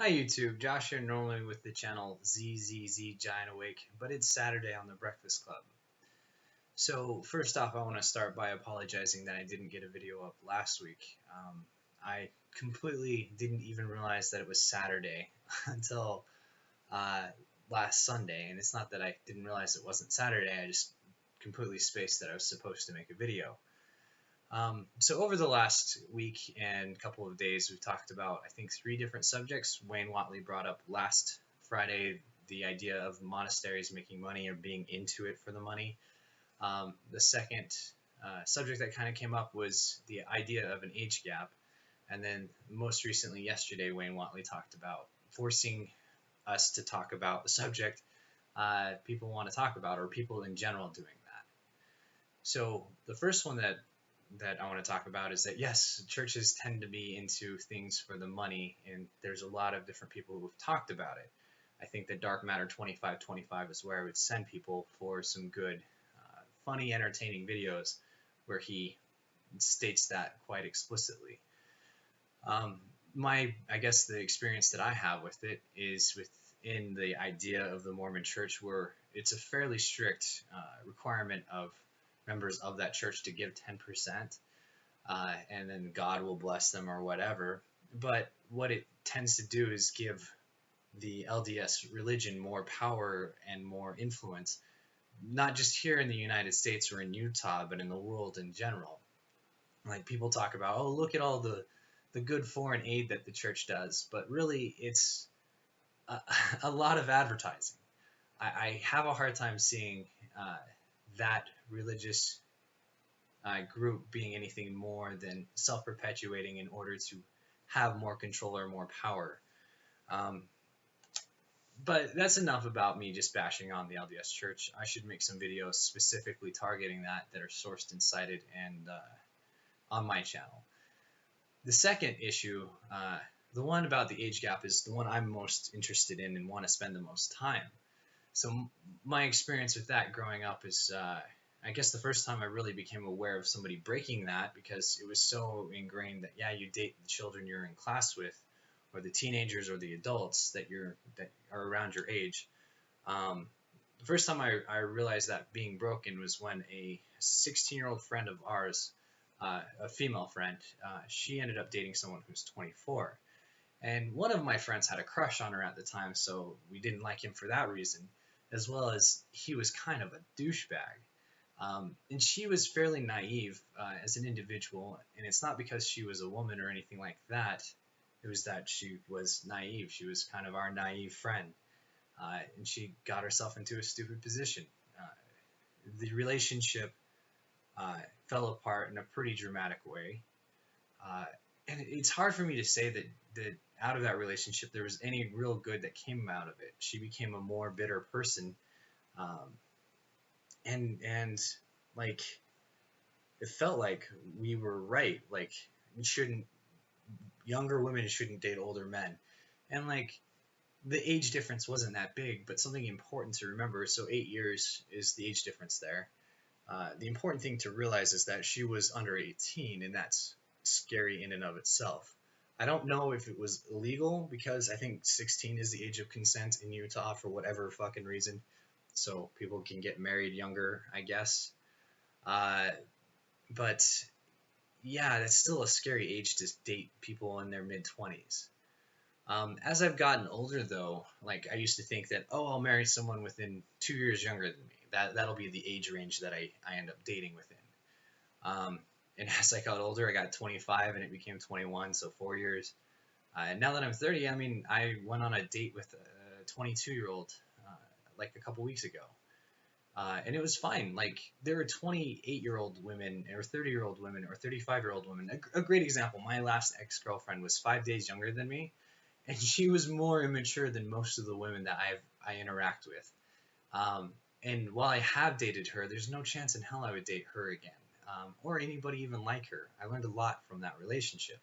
Hi YouTube, Josh here normally with the channel ZZZ Giant Awake, but it's Saturday on the Breakfast Club. So first off, I want to start by apologizing that I didn't get a video up last week. I completely didn't even realize that it was Saturday until uh, last Sunday, and it's not that I didn't realize it wasn't Saturday, I just completely spaced that I was supposed to make a video. So over the last week and couple of days, we've talked about, I think, 3 different subjects. Wayne Watley brought up last Friday the idea of monasteries making money or being into it for the money. The second subject that kind of came up was the idea of an age gap. And then most recently, yesterday, Wayne Watley talked about forcing us to talk about the subject people want to talk about, or people in general doing that. So the first one that I want to talk about is that yes, churches tend to be into things for the money, and there's a lot of different people who have talked about it. I think that Dark Matter 2525 is where I would send people for some good, funny, entertaining videos where he states that quite explicitly. I guess the experience that I have with it is within the idea of the Mormon Church, where it's a fairly strict requirement of members of that church to give 10%, and then God will bless them or whatever. But what it tends to do is give the LDS religion more power and more influence, not just here in the United States or in Utah, but in the world in general. Like, people talk about, oh, look at all the good foreign aid that the church does, but really it's a lot of advertising. I have a hard time seeing that religious group being anything more than self-perpetuating in order to have more control or more power. But that's enough about me just bashing on the LDS Church. I should make some videos specifically targeting that are sourced and cited and on my channel. The second issue, the one about the age gap, is the one I'm most interested in and want to spend the most time. So my experience with that growing up is, I guess the first time I really became aware of somebody breaking that, because it was so ingrained that, yeah, you date the children you're in class with, or the teenagers or the adults that are around your age. The first time I realized that being broken was when a 16-year-old friend of ours, a female friend, she ended up dating someone who's 24. And one of my friends had a crush on her at the time, so we didn't like him for that reason, as well as he was kind of a douchebag. And she was fairly naive as an individual, and it's not because she was a woman or anything like that. It was that she was naive. She was kind of our naive friend, and she got herself into a stupid position. The relationship fell apart in a pretty dramatic way, and it's hard for me to say that out of that relationship there was any real good that came out of it. She became a more bitter person, and like, it felt like we were right. Like, younger women shouldn't date older men, and like, the age difference wasn't that big, but something important to remember. So 8 years is the age difference there. The important thing to realize is that she was under 18, and that's scary in and of itself. I don't know if it was illegal, because I think 16 is the age of consent in Utah for whatever fucking reason. So people can get married younger, I guess. But yeah, that's still a scary age to date people in their mid-20s. As I've gotten older, though, like, I used to think that, oh, I'll marry someone within 2 years younger than me. That'll be the age range that I end up dating within. And as I got older, I got 25 and it became 21, so 4 years. And now that I'm 30, I mean, I went on a date with a 22-year-old like a couple weeks ago. And it was fine. Like, there were 28-year-old women, or 30-year-old women, or 35-year-old women. A great example, my last ex-girlfriend was 5 days younger than me, and she was more immature than most of the women that I interact with. And while I have dated her, there's no chance in hell I would date her again, or anybody even like her. I learned a lot from that relationship.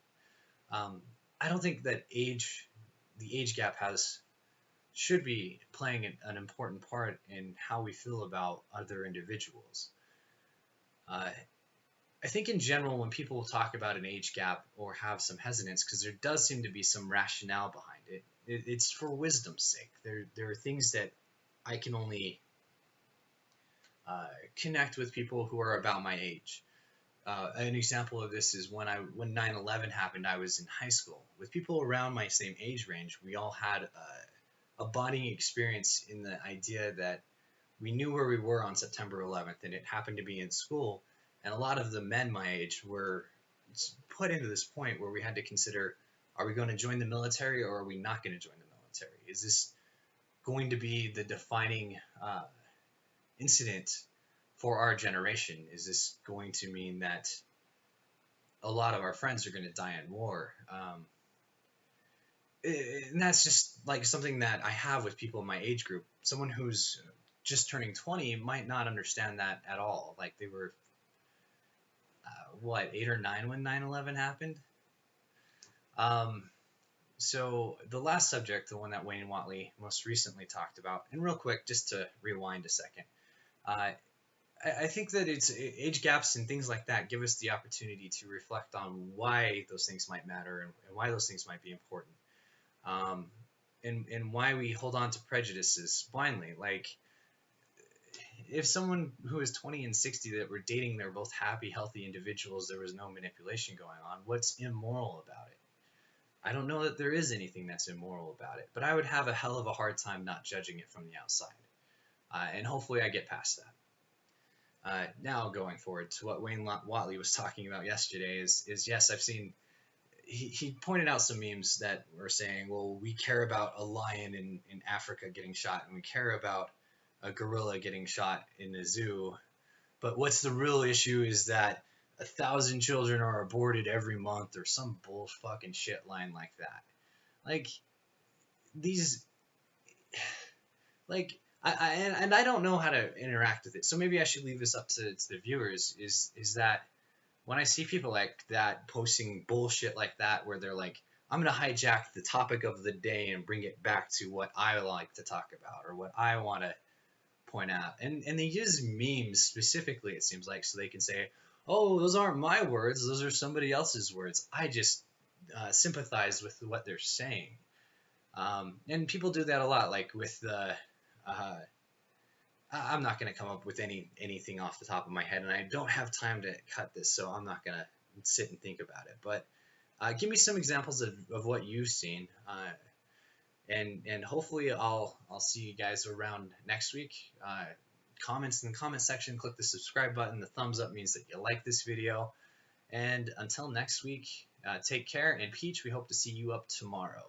I don't think that the age gap should be playing an important part in how we feel about other individuals. I think in general, when people talk about an age gap or have some hesitance, because there does seem to be some rationale behind it, it's for wisdom's sake. There are things that I can only connect with people who are about my age. An example of this is when 9/11 happened. I was in high school with people around my same age range. We all had a bonding experience in the idea that we knew where we were on September 11th, and it happened to be in school. And a lot of the men my age were put into this point where we had to consider: are we going to join the military, or are we not going to join the military? Is this going to be the defining incident for our generation? Is this going to mean that a lot of our friends are going to die in war? And that's just like something that I have with people in my age group. Someone who's just turning 20 might not understand that at all. Like they were, 8 or 9 when 9/11 happened? So the last subject, the one that Wayne Watley most recently talked about, and real quick, just to rewind a second, I think that it's age gaps and things like that give us the opportunity to reflect on why those things might matter, and why those things might be important, and why we hold on to prejudices blindly. Like if someone who is 20 and 60 that were dating, they're both happy, healthy individuals, there was no manipulation going on, what's immoral about it? I don't know that there is anything that's immoral about it, but I would have a hell of a hard time not judging it from the outside. And hopefully I get past that. Now going forward to what Wayne Watley was talking about yesterday is yes, I've seen, he pointed out some memes that were saying, well, we care about a lion in Africa getting shot, and we care about a gorilla getting shot in a zoo, but what's the real issue is that 1,000 children are aborted every month, or some bull fucking shit line like that. Like these, like I don't know how to interact with it, so maybe I should leave this up to the viewers. Is that when I see people like that posting bullshit like that, where they're like, I'm gonna hijack the topic of the day and bring it back to what I like to talk about, or what I want to point out, and they use memes specifically, it seems like, so they can say, oh, those aren't my words, those are somebody else's words. I just sympathize with what they're saying. And people do that a lot, like with the I'm not going to come up with anything off the top of my head, and I don't have time to cut this, so I'm not going to sit and think about it. But give me some examples of what you've seen, and hopefully I'll see you guys around next week. Comments in the comment section, click the subscribe button. The thumbs up means that you like this video. And until next week, take care. And Peach, we hope to see you up tomorrow.